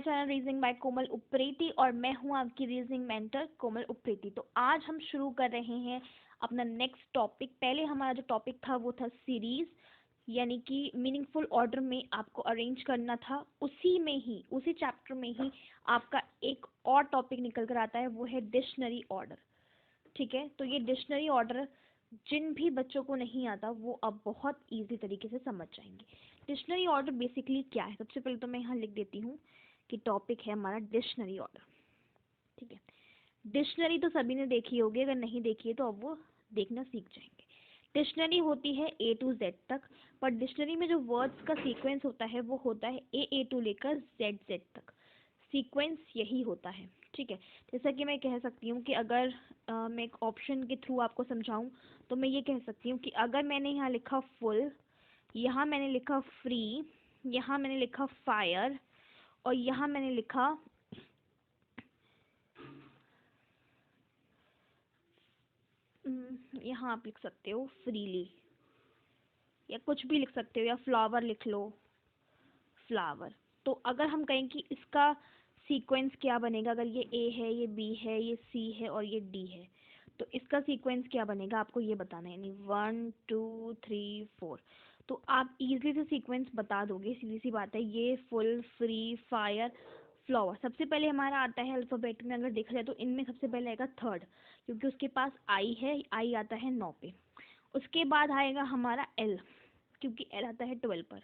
My channel reasoning bye कोमल उप्रेती और मैं हूं आपकी रीजनिंग मेंटर कोमल उप्रेती। तो आज हम शुरू कर रहे हैं अपना नेक्स्ट टॉपिक। पहले हमारा जो टॉपिक था वो था सीरीज, यानी कि मीनिंगफुल ऑर्डर में आपको अरेंज करना था। उसी में ही, उसी चैप्टर में ही आपका एक और टॉपिक निकल कर आता है, वो है डिक्शनरी ऑर्डर। ठीक है, तो ये डिक्शनरी ऑर्डर जिन भी बच्चों को नहीं आता वो अब बहुत इजी तरीके से समझ जाएंगे। डिक्शनरी ऑर्डर बेसिकली क्या है, सबसे पहले तो मैं यहाँ लिख देती हूँ कि टॉपिक है हमारा डिक्शनरी ऑर्डर। ठीक है, डिक्शनरी तो सभी ने देखी होगी, अगर नहीं देखी है तो अब वो देखना सीख जाएंगे। डिक्शनरी होती है A to Z तक, पर डिक्शनरी में जो वर्ड्स का सीक्वेंस होता है वो होता है A to लेकर Z तक। सीक्वेंस यही होता है। ठीक है, जैसा कि मैं कह सकती हूँ कि अगर मैं एक ऑप्शन के थ्रू आपको समझाऊं तो मैं ये कह सकती हूँ कि अगर मैंने यहाँ लिखा फुल, यहाँ मैंने लिखा फ्री, यहाँ मैंने लिखा फायर और यहाँ मैंने लिखा यहाँ आप लिख सकते हो फ्रीली, या कुछ भी लिख सकते हो, या फ्लावर लिख लो, फ्लावर। तो अगर हम कहें कि इसका सीक्वेंस क्या बनेगा, अगर ये A है, ये B है, ये C है और ये D है, तो इसका सीक्वेंस क्या बनेगा आपको ये बताना है, यानी 1 2 3 4। तो आप इजीली से सीक्वेंस बता दोगे, सीधी सी बात है। ये फुल, फ्री, फायर, फ्लावर सबसे पहले हमारा आता है अल्फ़ाबेट में। अगर देखा जाए तो इनमें सबसे पहले आएगा थर्ड, क्योंकि उसके पास I है, I आता है 9 पे। उसके बाद आएगा हमारा L, क्योंकि L आता है 12 पर,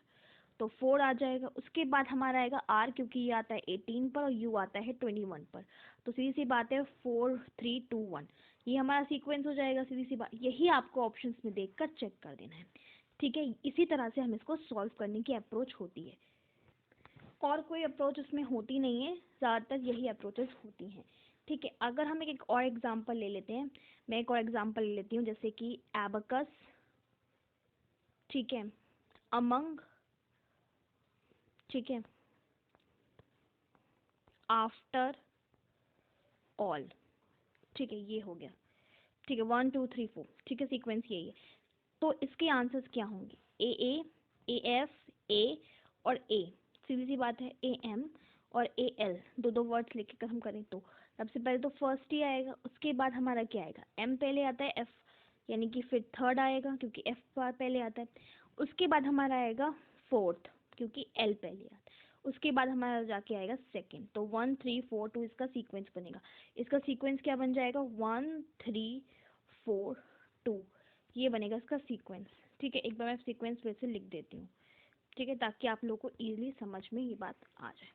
तो 4 आ जाएगा। उसके बाद हमारा आएगा R, क्योंकि ये आता है 18 पर और U आता है 21 पर। तो सीधी सी बात है 4 3 2 1, ये हमारा सीक्वेंस हो जाएगा। सीधी सी बात, यही आपको ऑप्शंस में देखकर चेक कर देना है। ठीक है, इसी तरह से हम इसको सॉल्व करने की अप्रोच होती है, और कोई अप्रोच इसमें होती नहीं है, ज़्यादातर यही अप्रोचेस होती हैं। ठीक है, अगर हम एक और एग्जांपल ले लेते हैं, मैं एक और एग्जांपल ले लेती हूँ, जैसे कि एबकस, ठीक है, अमंग, ठीक है, आफ्टर, ऑल। ठीक है, ये हो गया। ठीक है, 1 2 3 4, ठीक है, सीक्वेंस यही है। तो इसके आंसर्स क्या होंगे, AF, A और A। सीधी सी बात है, AM और AL, दो वर्ड्स लेके हम करें तो सबसे पहले तो फर्स्ट ही आएगा। उसके बाद हमारा क्या आएगा, M पहले आता है, F यानी कि फिर थर्ड आएगा, क्योंकि F पहले आता है। उसके बाद हमारा आएगा फोर्थ, क्योंकि L पहले आता है। उसके बाद हमारा जाके आएगा सेकंड। तो 1 3 4 2 इसका सीक्वेंस बनेगा। इसका सीक्वेंस क्या बन जाएगा, 1 3 4 2, ये बनेगा इसका सीक्वेंस। ठीक है, एक बार मैं सीक्वेंस फिर से लिख देती हूँ, ठीक है, ताकि आप लोगों को इजीली समझ में ये बात आ जाए।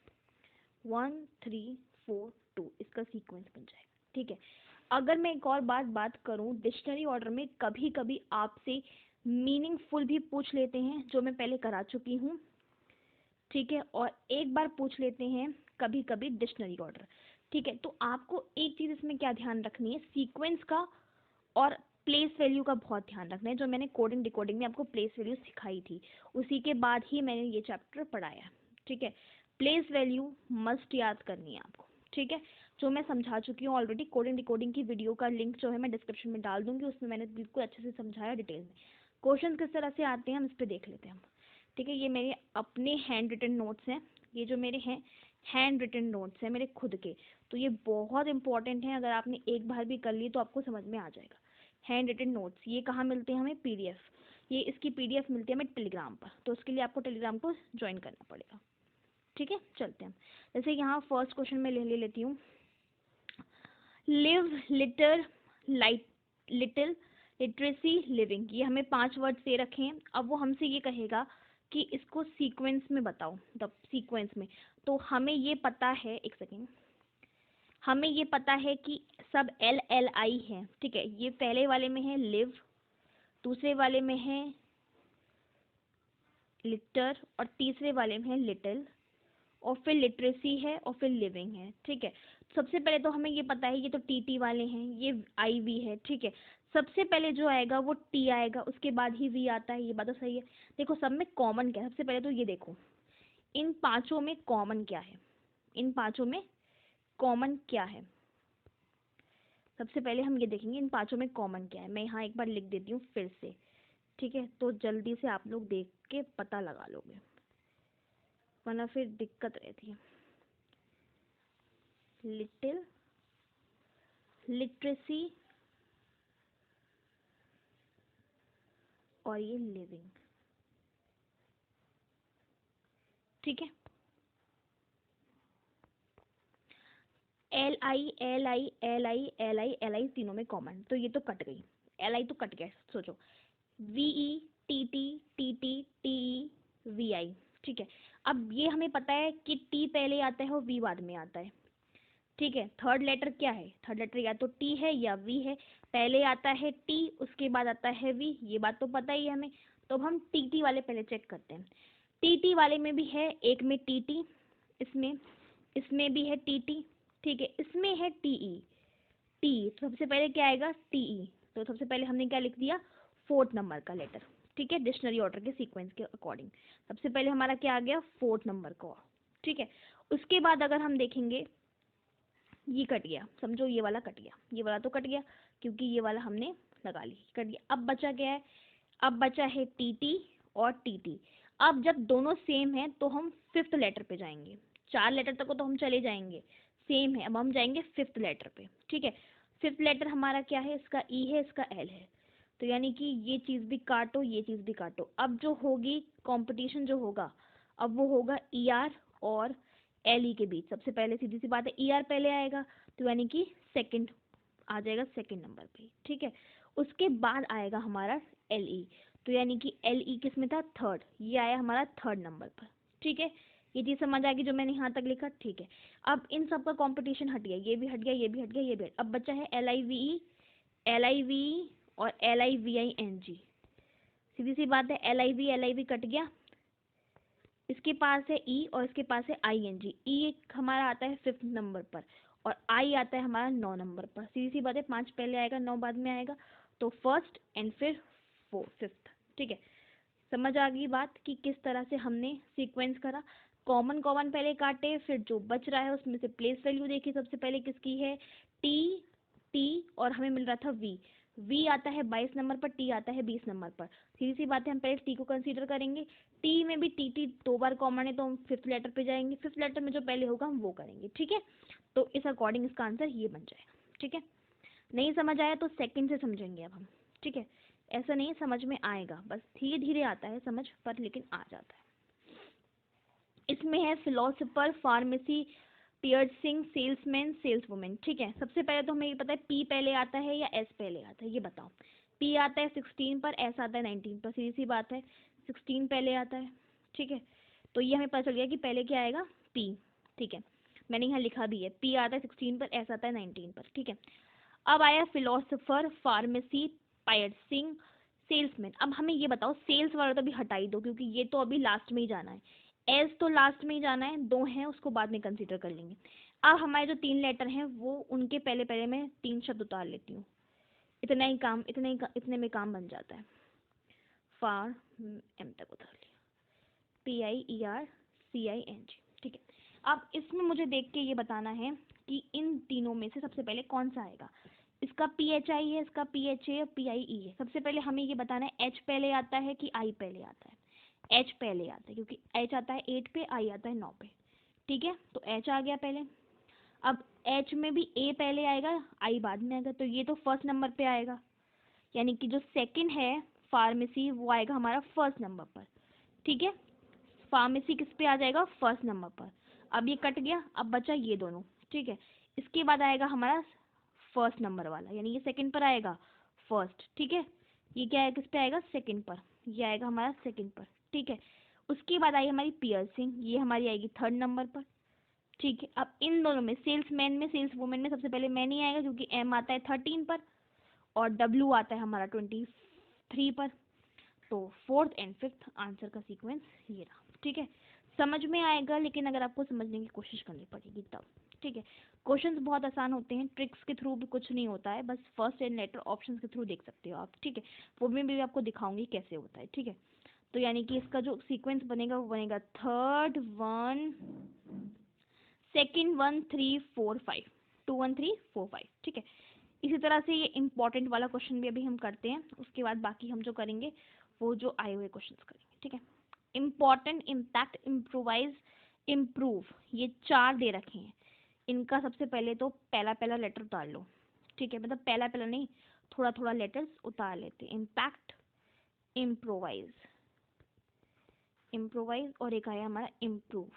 1 3 4 2 इसका सीक्वेंस बन जाएगा। ठीक है, अगर मैं एक और बात करूँ, डिक्शनरी ऑर्डर में कभी कभी आपसे मीनिंगफुल भी पूछ लेते हैं, जो मैं पहले करा चुकी हूँ। ठीक है, और एक बार पूछ लेते हैं कभी कभी डिक्शनरी ऑर्डर। ठीक है, तो आपको एक चीज़ इसमें क्या ध्यान रखनी है, सीक्वेंस का और प्लेस वैल्यू का बहुत ध्यान रखना है। जो मैंने कोडिंग डिकोडिंग में आपको प्लेस वैल्यू सिखाई थी, उसी के बाद ही मैंने ये चैप्टर पढ़ाया। ठीक है, प्लेस वैल्यू मस्ट याद करनी है आपको। ठीक है, जो मैं समझा चुकी हूँ ऑलरेडी, कोडिंग डिकोडिंग की वीडियो का लिंक जो है मैं डिस्क्रिप्शन में डाल दूंगी, उसमें मैंने बिल्कुल अच्छे से समझाया डिटेल में। क्वेश्चन किस तरह से आते हैं हम इस पर देख लेते हैं हम। ठीक है, ये मेरे अपने हैंड रिटन नोट्स हैं, ये जो मेरे हैं हैंड रिटन नोट्स हैं मेरे खुद के, तो ये बहुत इंपॉर्टेंट है। अगर आपने एक बार भी कर ली तो आपको समझ में आ जाएगा। हैंड रिटन नोट्स ये कहाँ मिलते हैं हमें, PDF, ये इसकी PDF मिलती है हमें टेलीग्राम पर, तो उसके लिए आपको टेलीग्राम को ज्वाइन करना पड़ेगा। ठीक है, चलते हैं। जैसे यहाँ फर्स्ट क्वेश्चन में ले लेती हूँ, live, litre, light, little, literacy, living, ये हमें 5 वर्ड दे रखे हैं। अब वो हमसे ये कहेगा कि इसको सीक्वेंस में बताओ, द सीक्वेंस में। तो हमें ये पता है, एक सेकेंड, हमें ये पता है कि सब LLI है। ठीक है, ये पहले वाले में है लिव, दूसरे वाले में है लिटर और तीसरे वाले में है लिटिल, और फिर लिटरेसी है और फिर लिविंग है। ठीक है, सबसे पहले तो हमें ये पता है, ये तो TT वाले हैं, ये IV है। ठीक है, सबसे पहले जो आएगा वो T आएगा, उसके बाद ही V आता है, ये बात तो सही है। देखो सब में कॉमन क्या है, सबसे पहले तो ये देखो इन पांचों में कॉमन क्या है, इन पांचों में कॉमन क्या है, सबसे पहले हम ये देखेंगे इन पांचों में कॉमन क्या है। मैं यहाँ एक बार लिख देती हूँ फिर से, ठीक है, तो जल्दी से आप लोग देख के पता लगा लोगे, वरना फिर दिक्कत रहती है। लिटिल, लिटरेसी और ये लिविंग। ठीक है, L I L I L I L I L I तीनों में कॉमन, तो ये तो कट गई, एल आई तो कट गया। सोचो, V E, T T, T T, T E, V I. ठीक है, अब ये हमें पता है कि टी पहले आता है और वी बाद में आता है। ठीक है, थर्ड लेटर क्या है, थर्ड लेटर या तो टी है या वी है। पहले आता है टी, उसके बाद आता है वी, ये बात तो पता ही है हमें। तो अब हम टी टी वाले पहले चेक करते हैं। टी टी वाले में भी है, एक में टी टी, इसमें इसमें भी है टी टी। ठीक है, इसमें है टी ई, टी, तो सबसे पहले क्या आएगा, टी ई। तो सबसे पहले हमने क्या लिख दिया, फोर्थ नंबर का लेटर। ठीक है, डिक्शनरी ऑर्डर के सीक्वेंस के अकॉर्डिंग सबसे पहले हमारा क्या आ गया, फोर्थ नंबर का। ठीक है, उसके बाद अगर हम देखेंगे, ये कट गया, समझो ये वाला कट गया, ये वाला तो कट गया क्योंकि ये वाला हमने लगा ली, कट गया। अब बचा क्या है, अब बचा है टी टी और टी टी। अब जब दोनों सेम है तो हम फिफ्थ लेटर पे जाएंगे, चार लेटर तक को तो हम चले जाएंगे, सेम है, अब हम जाएंगे फिफ्थ लेटर पे। ठीक है, फिफ्थ लेटर हमारा क्या है, इसका ई है, इसका एल है, तो यानी कि ये चीज़ भी काटो, ये चीज़ भी काटो। अब जो होगी कंपटीशन जो होगा, अब वो होगा ई आर और एल ई के बीच। सबसे पहले सीधी सी बात है, ई आर पहले आएगा, तो यानी कि सेकंड आ जाएगा, सेकंड नंबर पे। ठीक है, उसके बाद आएगा हमारा एल ई, तो यानी कि एल ई किस में था, थर्ड, ये आया हमारा थर्ड नंबर पर। ठीक है, ये चीज़ समझ आ गई जो मैंने यहाँ तक लिखा। ठीक है, अब इन सब का कंपटीशन हट गया, ये भी हट गया, ये भी हट गया, ये भी अब बचा है L I V E, L I V E और L I V I N G. सीधी सी बात है, एल आई वी कट गया, इसके पास है ई और इसके पास है आई एन जी। ई हमारा आता है फिफ्थ नंबर पर और आई आता है हमारा 9 नंबर पर। सीधी सी बात है, 5 पहले आएगा, 9 बाद में आएगा, तो फर्स्ट एंड फिर फिफ्थ। ठीक है, समझ आ गई बात कि किस तरह से हमने सीक्वेंस करा। कॉमन कॉमन पहले काटे, फिर जो बच रहा है उसमें से प्लेस वैल्यू देखी, सबसे पहले किसकी है, टी टी, और हमें मिल रहा था वी, वी आता है 22 नंबर पर, टी आता है 20 नंबर पर। सीधी सी बात है, हम पहले टी को कंसीडर करेंगे, टी में भी टी टी 2 बार कॉमन है तो हम फिफ्थ लेटर पे जाएंगे, फिफ्थ लेटर में जो पहले होगा हम वो करेंगे। ठीक है, तो इस अकॉर्डिंग इसका आंसर ये बन जाएगा। ठीक है, नहीं समझ आया तो सेकंड से समझेंगे अब हम। ठीक है, ऐसा नहीं समझ में आएगा, बस धीरे धीरे आता है समझ पर, लेकिन आ जाता है। इसमें है philosopher, pharmacy, piercing, salesman, sales women. ठीक है, सबसे पहले तो हमें ये पता है पी पहले आता है या एस पहले आता है, ये बताओ। पी आता है 16 पर, एस आता है 19 पर, सीधी सी बात है 16 पहले आता है। ठीक है, तो ये हमें पता चल गया कि पहले क्या आएगा, पी। ठीक है, मैंने यहाँ लिखा भी है, पी आता है 16 पर, एस आता है 19 पर। ठीक है, अब आया फिलोसोफर, फार्मेसी, पायर्सिंग, सेल्समैन। अब हमें ये बताओ, सेल्स वाला तो अभी हटा ही दो क्योंकि ये तो अभी लास्ट में ही जाना है, एस तो लास्ट में ही जाना है, दो हैं उसको बाद में कंसीडर कर लेंगे। अब हमारे जो 3 लेटर हैं वो उनके पहले पहले मैं 3 शब्द उतार लेती हूँ, इतना ही काम, इतने में काम बन जाता है। फार एम तक उतार लिया, P I E R C I N G. ठीक है, अब इसमें मुझे देख के ये बताना है कि इन तीनों में से सबसे पहले कौन सा आएगा। इसका पी एच आई है, इसका पी एच ए और पी आई ई है। सबसे पहले हमें ये बताना है एच पहले आता है कि आई पहले आता है। एच पहले आता है क्योंकि एच आता है 8 पे, आई आता है 9 पे। ठीक है, तो एच आ गया पहले। अब एच में भी ए पहले आएगा, आई बाद में आएगा, तो ये तो फर्स्ट नंबर पे आएगा, यानी कि जो सेकंड है फार्मेसी वो आएगा हमारा फर्स्ट नंबर पर। ठीक है, फार्मेसी किस पे आ जाएगा, फर्स्ट नंबर पर। अब ये कट गया, अब बचा ये दोनों। ठीक है, इसके बाद आएगा हमारा फर्स्ट नंबर वाला, यानी ये सेकंड पर आएगा, फर्स्ट। ठीक है, ये क्या है, किस पे आएगा, सेकंड पर, ये आएगा हमारा सेकंड पर। ठीक है, उसके बाद आई हमारी पियर्सिंग, ये हमारी आएगी थर्ड नंबर पर। ठीक है, अब इन दोनों में, सेल्समैन में, सेल्स वुमेन में सबसे पहले मैन ही आएगा क्योंकि एम आता है 13 पर और डब्ल्यू आता है हमारा 23 पर। तो फोर्थ एंड फिफ्थ आंसर का सीक्वेंस ये रहा। ठीक है, समझ में आएगा, लेकिन अगर आपको समझने की कोशिश करनी पड़ेगी तब। ठीक है, क्वेश्चंस बहुत आसान होते हैं, ट्रिक्स के थ्रू भी कुछ नहीं होता है, बस फर्स्ट एंड लेटर ऑप्शंस के थ्रू देख सकते हो आप। ठीक है, वो में भी आपको दिखाऊंगी कैसे होता है। ठीक है, तो यानी कि इसका जो सीक्वेंस बनेगा वो बनेगा थर्ड 1, सेकंड 1 3 4 5, 2 1 3 4 5। ठीक है, इसी तरह से ये इंपॉर्टेंट वाला क्वेश्चन भी अभी हम करते हैं, उसके बाद बाकी हम जो करेंगे वो जो आए हुए क्वेश्चंस करेंगे। ठीक है, इम्पॉर्टेंट, इम्पैक्ट, इम्प्रोवाइज, इम्प्रूव, ये 4 दे रखे हैं। इनका सबसे पहले तो पहला पहला लेटर उतार लो, ठीक है, मतलब पहला पहला नहीं, थोड़ा थोड़ा लेटर्स उतार लेते। इम्पैक्ट, इम्प्रोवाइज, इम्प्रोवाइज, और एक आया हमारा इम्प्रूव,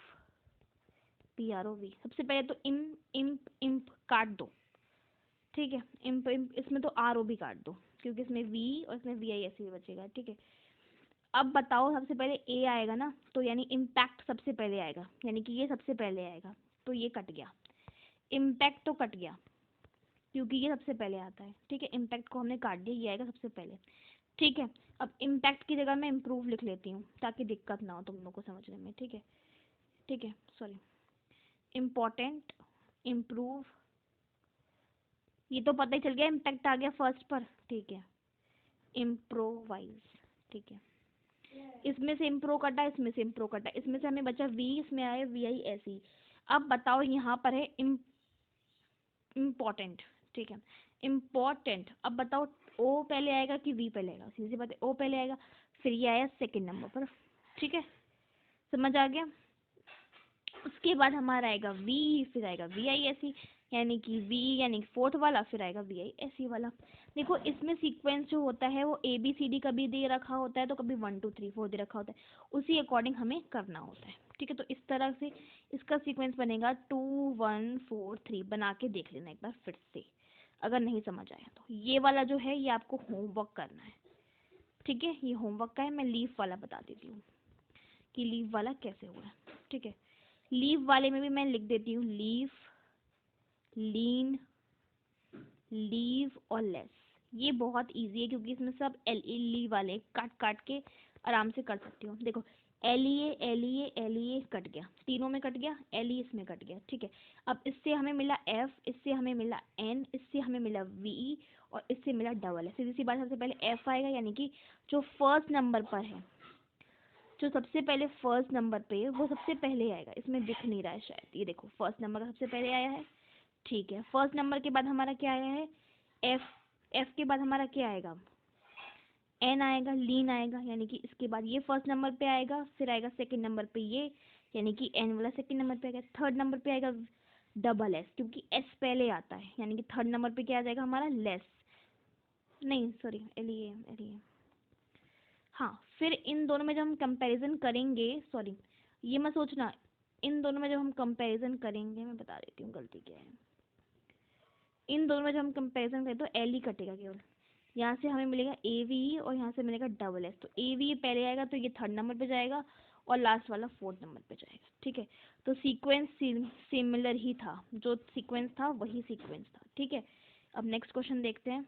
PROV। सबसे पहले तो इम्प इम्प काट दो, ठीक है, इम्प इम्प, इसमें तो ROV काट दो क्योंकि इसमें V और इसमें VI ऐसे ही बचेगा, ठीक है। अब बताओ, सबसे पहले A आएगा ना, तो यानी इम्पैक्ट सबसे पहले आएगा, यानी कि ये सबसे पहले आएगा, तो ये कट गया। इम्पैक्ट तो कट गया क्योंकि ये सबसे पहले आता है, ठीक है, इम्पैक्ट को हमने काट दिया, ये आएगा सबसे पहले, ठीक है। अब इम्पैक्ट की जगह मैं इम्प्रूव लिख लेती हूँ ताकि दिक्कत ना हो तुम लोग को समझने में, ठीक है, ठीक है, सॉरी। इम्पोर्टेंट, इम्प्रूव, ये तो पता ही चल गया, इम्पैक्ट आ गया फर्स्ट पर, ठीक है। इम्प्रोवाइज, ठीक है, इसमें से इम्प्रो कटा, इसमें से इम्प्रो कटा, इसमें से हमें बचा V, इसमें आया VI ऐसे ही। अब बताओ यहाँ पर है इम्पोर्टेंट, ठीक है, इम्पोर्टेंट। अब बताओ O पहले आएगा कि V पहले आएगा, सीधी सी बात है, O पहले आएगा, फिर ये आया सेकंड नंबर पर, ठीक है, समझ आ गया। उसके बाद हमारा आएगा V, फिर आएगा VI ऐसी, यानी कि V यानी फोर्थ वाला, फिर आएगा VI ऐसी वाला। देखो इसमें सीक्वेंस जो होता है वो ABCD कभी दे रखा होता है, तो कभी 1 2 3 4 दे रखा होता है, उसी अकॉर्डिंग हमें करना होता है, ठीक है। तो इस तरह से इसका सीक्वेंस बनेगा 2 1 4 3, बना के देख लेना एक बार फिर से अगर नहीं समझ आया तो। ये वाला जो है ये आपको होमवर्क करना है, ठीक है, ये होमवर्क का है। मैं लीफ वाला बता देती हूँ कि लीव वाला कैसे हुआ है, ठीक है। लीव वाले में भी मैं लिख देती हूँ लीव, लीन, लीव और लेस। ये बहुत इजी है क्योंकि इसमें सब ली वाले काट काट के आराम से कर सकती हूँ। देखो LEA कट गया, तीनों में कट गया, LE इसमें कट गया, ठीक है। अब इससे हमें मिला F, इससे हमें मिला N, इससे हमें मिला VE और इससे मिला डबल है। सीधी सी बात, सबसे पहले F आएगा, यानी कि जो फर्स्ट नंबर पर है, जो सबसे पहले फर्स्ट नंबर पे है वो सबसे पहले आएगा। इसमें दिख नहीं रहा है शायद, ये देखो फर्स्ट नंबर का सबसे पहले आया है, ठीक है। फर्स्ट नंबर के बाद हमारा क्या आया है, F, F के बाद हमारा क्या आएगा, N आएगा, लीन आएगा, यानी कि इसके बाद ये फर्स्ट नंबर पे आएगा, फिर आएगा सेकंड नंबर पे ये, यानी कि N वाला सेकंड नंबर पे आएगा। थर्ड नंबर पे आएगा डबल S, क्योंकि S पहले आता है, यानी कि थर्ड नंबर पे क्या आ जाएगा हमारा, लेस, नहीं सॉरी LEA। हाँ, फिर इन दोनों में जब हम कंपैरिजन करेंगे, सॉरी ये मत सोचना, इन दोनों में जब हम कंपैरिजन करेंगे, मैं बता देती हूँ गलती क्या है। इन दोनों में जब हम कंपैरिजन करें तो L ही कटेगा केवल, यहाँ से हमें मिलेगा AVE और यहाँ से मिलेगा डबल S। तो AVE पहले आएगा तो ये थर्ड नंबर पे जाएगा और लास्ट वाला फोर्थ नंबर पे जाएगा, ठीक है। तो सीक्वेंस सिमिलर ही था, जो सीक्वेंस था वही सीक्वेंस था, ठीक है। अब नेक्स्ट क्वेश्चन देखते हैं।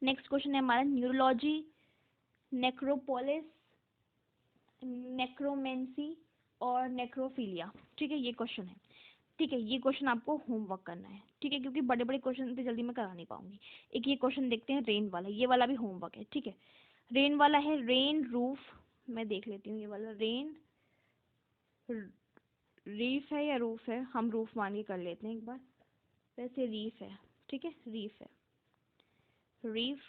नेक्स्ट क्वेश्चन है हमारा न्यूरोलॉजी, नेक्रोपोलिस, नेक्रोमेंसी और नेक्रोफिलिया, ठीक है, ये क्वेश्चन है, ठीक है। ये क्वेश्चन आपको होमवर्क करना है, ठीक है, क्योंकि बड़े बड़े क्वेश्चन इतनी जल्दी मैं करा नहीं पाऊंगी। एक ये क्वेश्चन देखते हैं रेन वाला, ये वाला भी होमवर्क है, ठीक है। रेन वाला है, रेन रूफ, मैं देख लेती हूँ ये वाला, रेन रीफ है या रूफ है, हम रूफ मान के कर लेते हैं एक बार, वैसे रीफ है, ठीक है, रीफ है, रीफ।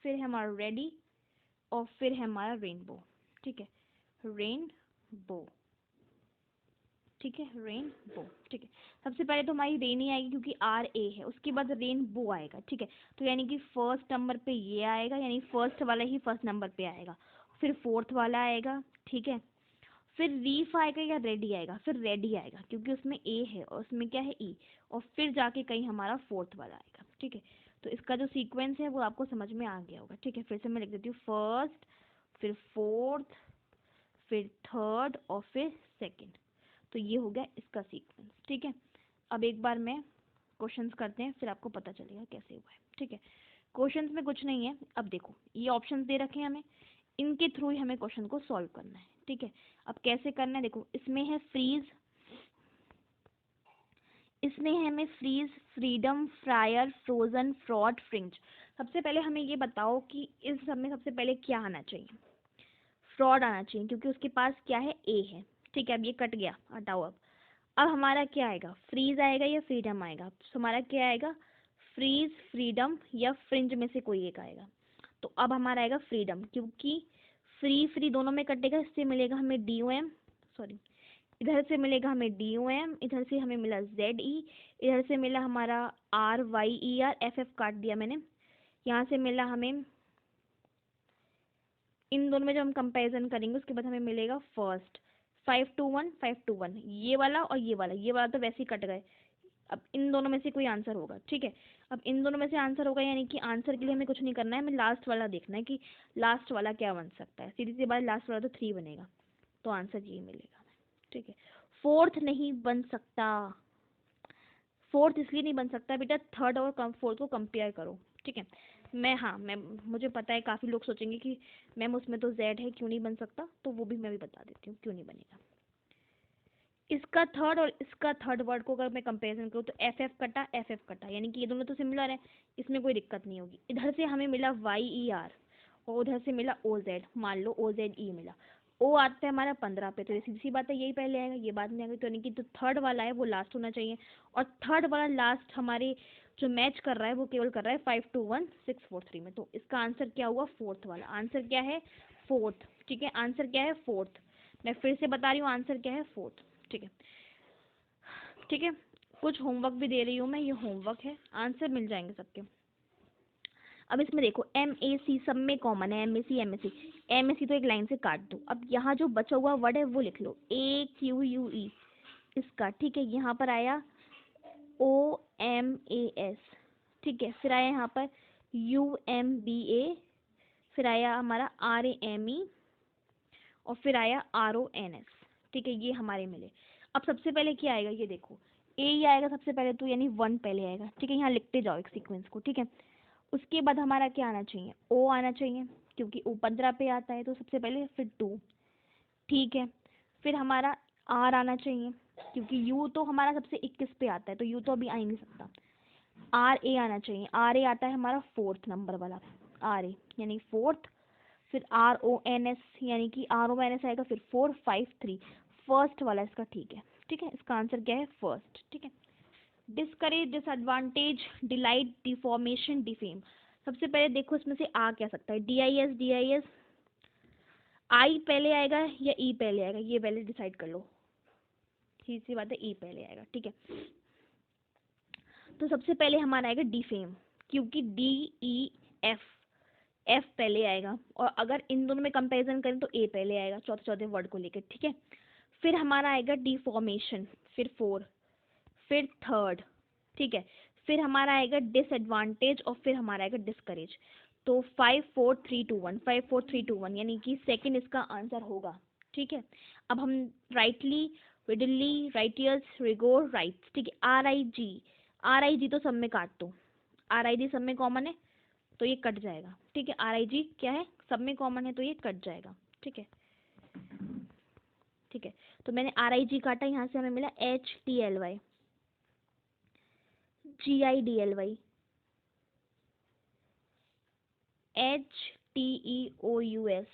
फिर है हमारा रेडी और फिर है हमारा रेनबो, ठीक है, रेनबो, ठीक है, रेनबो, ठीक है। सबसे पहले तो हमारी रेन ही आएगी क्योंकि RA है, उसके बाद रेनबो आएगा, ठीक है। तो यानी कि फर्स्ट नंबर पे ये आएगा, यानी फर्स्ट वाला ही फर्स्ट नंबर पे आएगा, फिर फोर्थ वाला आएगा, ठीक है, फिर रीफ आएगा या रेडी आएगा, फिर रेडी आएगा क्योंकि उसमें A है और उसमें क्या है E, और फिर जाके कहीं हमारा फोर्थ वाला आएगा, ठीक है। तो इसका जो सीक्वेंस है वो आपको समझ में आ गया होगा, ठीक है। फिर से मैं लिख देती हूँ, फर्स्ट, फिर फोर्थ, फिर थर्ड और फिर सेकंड। तो ये हो गया इसका सीक्वेंस, ठीक है। अब एक बार मैं क्वेश्चंस करते हैं, फिर आपको पता चलेगा कैसे हुआ है, ठीक है। क्वेश्चंस में कुछ नहीं है, अब देखो ये ऑप्शंस दे रखे हैं हमें, इनके थ्रू ही हमें क्वेश्चन को सॉल्व करना है, ठीक है। अब कैसे करना है, देखो इसमें है फ्रीज, इसमें है हमें freeze, freedom, fryer, frozen, fraud, fringe. सबसे पहले हमें ये बताओ कि इस सब में सबसे पहले क्या आना चाहिए, फ्रॉड आना चाहिए क्योंकि उसके पास क्या है, A है, ठीक है। अब ये कट गया, हटाओ। अब हमारा क्या आएगा, फ्रीज आएगा या फ्रीडम आएगा, तो हमारा क्या आएगा, फ्रीज, फ्रीडम या फ्रिंज में से कोई एक आएगा। तो अब हमारा आएगा फ्रीडम, क्योंकि फ्री फ्री दोनों में कटेगा, इससे मिलेगा हमें डी ओ एम, सॉरी इधर से मिलेगा हमें डी ओ एम, इधर से हमें मिला जेड ई, इधर से मिला हमारा R Y E R, F F काट दिया मैंने, यहाँ से मिला हमें, इन दोनों में जब हम कंपैरिजन करेंगे उसके बाद हमें मिलेगा फर्स्ट 5 to 1 5 to 1, ये वाला और ये वाला तो वैसे ही कट गए। अब इन दोनों में से कोई आंसर होगा, ठीक है। अब इन दोनों में से आंसर होगा, यानी कि आंसर के लिए हमें कुछ नहीं करना है, हमें लास्ट वाला देखना है कि लास्ट वाला क्या बन सकता है। सीधी सी बात, लास्ट वाला तो 3 बनेगा, तो आंसर ये मिलेगा, ठीक है। फोर्थ नहीं बन सकता, फोर्थ इसलिए नहीं बन सकता बेटा, थर्ड और फोर्थ को कंपेयर करो, ठीक है। मैं मुझे पता है काफ़ी लोग सोचेंगे कि मैम उसमें तो जेड है, क्यों नहीं बन सकता, तो वो भी मैं भी बता देती हूँ क्यों नहीं बनेगा। इसका थर्ड और इसका थर्ड वर्ड को अगर मैं कंपैरिजन करूँ तो एफ एफ कटा, यानी कि ये दोनों तो सिमिलर है, इसमें कोई दिक्कत नहीं होगी। इधर से हमें मिला वाई ई आर और उधर से मिला ओ जेड, मान लो ओ जेड ई मिला, ओ आता है हमारा 15 पे, तो ये सीधी सी बात है यही पहले आएगा, ये बाद में आएगा, तो यानी कि जो थर्ड वाला है वो लास्ट होना चाहिए, और थर्ड वाला लास्ट हमारे जो मैच कर रहा है वो केवल कर रहा है 5 to 1 6 4 3 में, तो इसका आंसर क्या हुआ, फोर्थ वाला। आंसर क्या है, फोर्थ, ठीक है। आंसर क्या है, फोर्थ। मैं फिर से बता रही हूँ, आंसर क्या है, फोर्थ, ठीक है, ठीक है। कुछ होमवर्क भी दे रही हूँ मैं, ये होमवर्क है, आंसर मिल जाएंगे सबके। अब इसमें देखो एम ए सी सब में कॉमन है, M A C M A C, M A C तो एक लाइन से काट दो। अब यहाँ जो बचा हुआ वर्ड है वो लिख लो, ए क्यू यू ई इसका, ठीक है। यहाँ पर आया ओ एम ए एस, ठीक है। फिर आया यहाँ पर यू एम बी ए, फिर आया हमारा आर ए एम ई, और फिर आया आर ओ एन एस, ठीक है। ये हमारे मिले। अब सबसे पहले क्या आएगा, ये देखो ए ही आएगा सबसे पहले, तो यानी 1 पहले आएगा, ठीक है। यहाँ लिखते जाओ एक सीक्वेंस को, ठीक है। उसके बाद हमारा क्या आना चाहिए, ओ आना चाहिए, क्योंकि ओ 15 पे आता है, तो सबसे पहले, फिर 2, ठीक है। फिर हमारा आर आना चाहिए, क्योंकि यू तो हमारा सबसे 21 पे आता है, तो यू तो अभी आ ही नहीं सकता। आर ए आना चाहिए, आर ए आता है हमारा 4th नंबर वाला, आर ए यानी 4th। फिर आर ओ एन एस, यानी कि आर ओ एन एस आएगा, फिर 4 5 3, फर्स्ट वाला इसका, ठीक है, ठीक है। इसका आंसर क्या है, फर्स्ट, ठीक है। Discourage, disadvantage, delight, deformation, defame. सबसे पहले देखो इसमें से आ क्या सकता है, डी आई एस, आई पहले आएगा या ई पहले आएगा, ये पहले डिसाइड कर लो। सीधी सी बात है, ई पहले आएगा, ठीक है। तो सबसे पहले हमारा आएगा डिफेम, क्योंकि डी ई एफ, एफ पहले आएगा, और अगर इन दोनों में कंपैरिजन करें तो ए पहले आएगा, चौथे चौथे वर्ड को लेकर, ठीक है। फिर हमारा आएगा डिफॉर्मेशन, फिर 4, फिर थर्ड, ठीक है। फिर हमारा आएगा डिसएडवांटेज, और फिर हमारा आएगा डिस्करेज। तो 5 4 3 2 1, 5 4 3 2 1, यानी कि सेकंड इसका आंसर होगा, ठीक है। अब हम राइटली, रिडली, राइटियस, रिगोर, राइट्स, ठीक है। आर आई जी तो सब में काट दो, आर आई जी सब में कॉमन है, तो ये कट जाएगा, ठीक है। आर आई जी क्या है, सब में कॉमन है, तो ये कट जाएगा, ठीक है, ठीक है। तो मैंने आर आई जी काटा, यहाँ से हमें मिला H T L Y, G I D L Y, H T E O U S,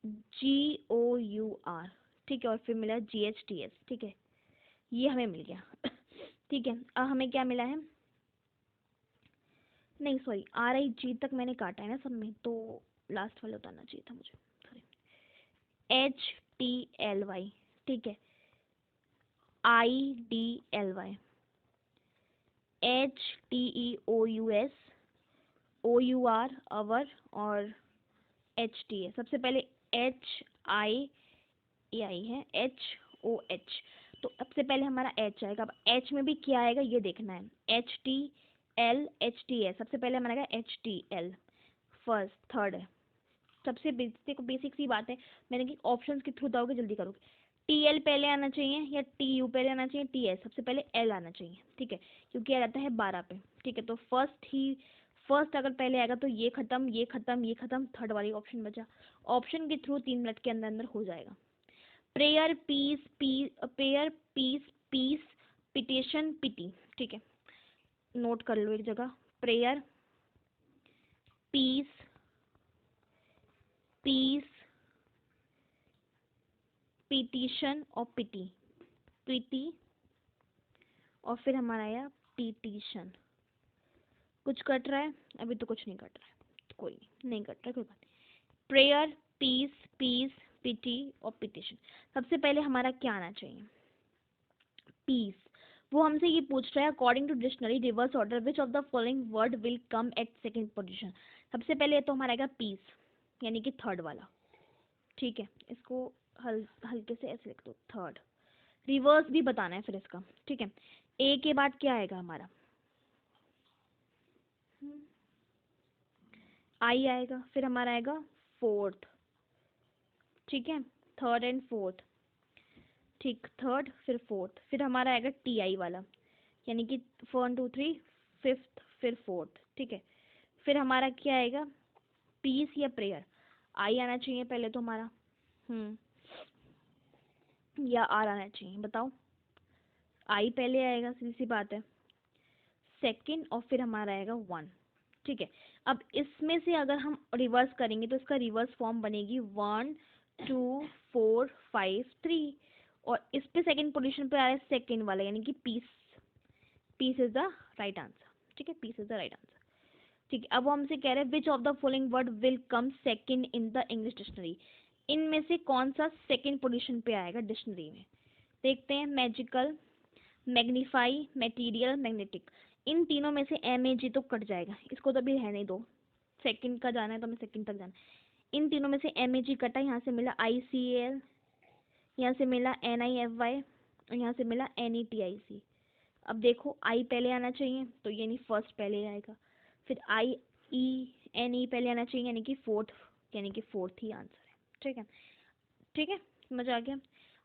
G O U R, ठीक है। और फिर मिला जी एच टी एस, ठीक है। ये हमें मिल गया ठीक है। अब हमें क्या मिला है, नहीं सॉरी, आर आई जी तक मैंने काटा है ना सब में, तो लास्ट वाला उतारना चाहिए था मुझे, sorry. H T L Y, ठीक है। I D L Y, H T E O U S, O U R hour, और एच टी है। सबसे पहले एच आई ए आई है, एच ओ एच, तो सबसे पहले हमारा एच आएगा। अब एच में भी क्या आएगा ये देखना है, H T L, H T है, सबसे पहले हमारा आएगा H T L, first third है। सबसे बेसिक सी बात है, मैंने कि ऑप्शंस के थ्रू जाओगे जल्दी करोगे। टी एल पहले आना चाहिए या टी यू पहले आना चाहिए, टी एस, सबसे पहले एल आना चाहिए, ठीक है, क्योंकि एल आता है 12 पे, ठीक है। तो फर्स्ट अगर पहले आएगा तो ये खत्म, ये खत्म, ये खत्म, थर्ड वाली ऑप्शन बचा। ऑप्शन के थ्रू 3 मिनट के अंदर अंदर हो जाएगा। प्रेयर, पीस, पिटिशन, पिटी, ठीक है। नोट कर लो एक जगह, प्रेयर, पीस, पीस, पिटिशन और पिटी, प्रीति, और फिर हमारा आया पिटिशन, कुछ कट रहा है? अभी तो कुछ नहीं कट रहा है, कोई नहीं कट रहा, कोई बात नहीं। प्रेयर, पीस, पीस, पिटी और पिटिशन। सबसे पहले हमारा क्या आना चाहिए? पीस। वो हमसे ये पूछ रहा है according to dictionary reverse order which of the following word will come at second position. सबसे पहले तो हमारा आएगा पीस, यानी कि थर्ड वाला। ठीक है, इसको हल्के से ऐसे लिख दो, थर्ड। रिवर्स भी बताना है फिर इसका। ठीक है, ए के बाद क्या आएगा हमारा? आई आएगा, फिर हमारा आएगा फोर्थ। ठीक है, थर्ड एंड फोर्थ। ठीक, थर्ड फिर फोर्थ, फिर हमारा आएगा टी आई वाला, यानी कि 1 2 3 फिफ्थ फिर फोर्थ। ठीक है, फिर हमारा क्या आएगा? पीस या प्रेयर? आई आना चाहिए पहले तो हमारा, या आर आना चाहिए, बताओ। आई पहले आएगा, सीधी सी बात है, सेकंड और फिर हमारा आएगा वन। ठीक है, अब इसमें से अगर हम रिवर्स करेंगे तो इसका रिवर्स फॉर्म बनेगी 1 2 4 5 3, और इस पे सेकंड पोजीशन पे आ रहा है सेकंड वाला, यानी कि peace. Peace is the right answer. ठीक है, peace is the right answer. ठीक है, अब वो हमसे कह रहे हैं which of the following word will come second in the English dictionary. इनमें से कौन सा सेकंड पोजीशन पे आएगा डिक्शनरी में? देखते हैं, मैजिकल, मैग्नीफाई, मटेरियल, मैग्नेटिक। इन तीनों में से एम ए जी तो कट जाएगा, इसको तो अभी रहने दो, सेकंड का जाना है तो हमें सेकंड तक जाना है। इन तीनों में से एम ए जी कटा, यहाँ से मिला आई सी एल, यहाँ से मिला एन आई एफ वाई, और यहाँ से मिला एन ई टी आई सी। अब देखो, आई पहले आना चाहिए तो यानी फर्स्ट पहले आएगा, फिर आई ई एन ई पहले आना चाहिए, यानी कि फोर्थ, यानी कि फोर्थ ही आंसर है। ठीक है, ठीक है, समझ आ गया।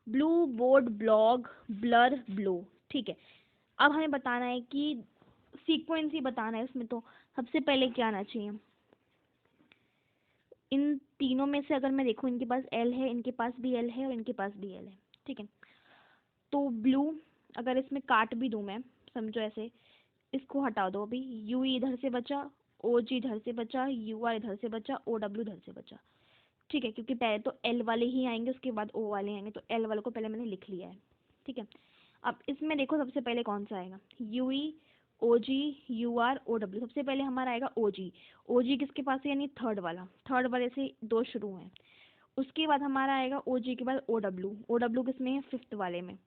Blue board, blog, blur, blow. ठीक है, अब हमें बताना है कि सीक्वेंस ही बताना है इसमें, तो सबसे पहले क्या आना चाहिए? इन तीनों में से अगर मैं देखूं, इनके पास एल है, इनके पास भी एल है, और इनके पास भी एल है। ठीक है, तो ब्लू, अगर इसमें काट भी दूं मैं, समझो ऐसे, इसको हटा दो अभी, यू इधर से बचा, ओ जी इधर से बचा, यू आर इधर से बचा, ओ डब्ल्यू इधर से बचा। ठीक है, क्योंकि पहले तो एल वाले ही आएंगे, उसके बाद ओ वाले आएंगे, तो एल वाले को पहले मैंने लिख लिया है। ठीक है, अब इसमें देखो सबसे पहले कौन सा आएगा? U E, O G, U R, O W. सबसे पहले हमारा आएगा ओ जी। ओ जी किसके पास है? यानी थर्ड वाला, थर्ड वाले से दो शुरू हैं। उसके बाद हमारा आएगा ओ जी के बाद ओ डब्ल्यू। ओ डब्ल्यू किस में है? फिफ्थ वाले में।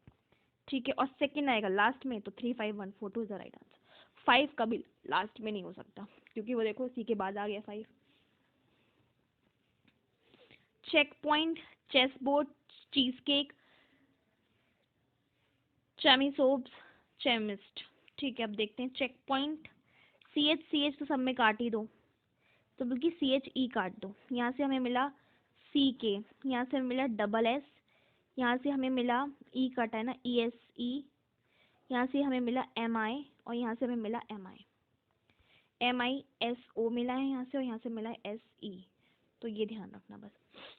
ठीक है, और सेकंड आएगा लास्ट में, तो 3 5 1 4 2 इज द राइट आंसर। 5 कभी लास्ट में नहीं हो सकता, क्योंकि वो देखो सी के बाद आ गया 5। Check point, chess board, cheese cake, चेमिसोब्स, चेमिस्ट। ठीक है, अब देखते हैं चेक पॉइंट। सी एच तो सब में काट ही दो, तो बल्कि सी एच ई काट दो। यहाँ से हमें मिला सी के, यहाँ से हमें मिला डबल एस, यहाँ से हमें मिला ई काटा है ना, ई एस ई, यहाँ से हमें मिला एम आई, और यहाँ से हमें मिला M I. M I S O मिला है यहाँ से, और यहाँ से मिला है एस ई। तो ये ध्यान रखना बस।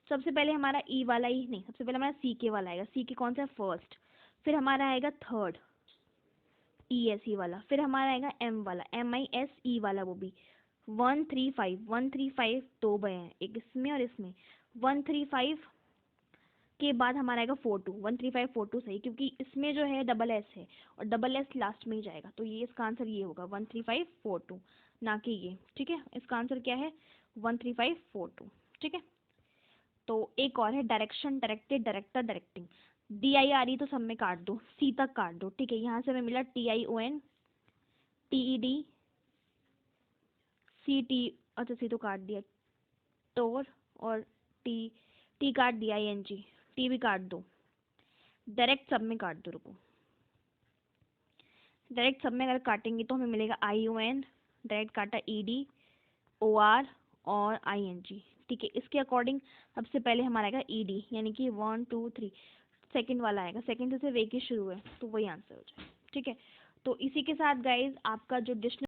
सबसे पहले हमारा ई वाला ही नहीं, सबसे पहले हमारा सी के वाला आएगा। सी के कौन सा है? फर्स्ट। फिर हमारा आएगा थर्ड, ई एस ई वाला। फिर हमारा आएगा एम वाला, एम आई एस ई वाला, वो भी 1 3 5। 1 3 5 दो गए हैं, एक इसमें और इसमें। 1 3 5 के बाद हमारा आएगा 4 2। 1 3 5 4 2 सही, क्योंकि इसमें जो है डबल एस है, और डबल एस लास्ट में ही जाएगा, तो ये इसका आंसर ये होगा 1 3 5 4 2, ना कि ये। ठीक है, इसका आंसर क्या है? 1 3 5 4 2। ठीक है, तो एक और है direction, directed, director, directing. D I R E तो सब में काट दो, सी तक काट दो। ठीक है, यहाँ से हमें मिला T I O N, T E D, C T, अच्छा सी तो काट दिया, टोर, और टी, टी काट दिया, आई एन जी, टी भी काट दो। डायरेक्ट सब में काट दो, रुको। डायरेक्ट सब में अगर काटेंगे तो हमें मिलेगा आई ओ एन, डायरेक्ट काटा ई डी, ओ आर, और आई एन जी। ठीक है, इसके अकॉर्डिंग सबसे पहले हमारा आएगा ई डी, यानी कि 1 2 3, सेकंड वाला आएगा। सेकंड से सिर्फ एक ही शुरू है, तो वही आंसर हो जाए। ठीक है, तो इसी के साथ गाइज आपका जो डिक्शनरी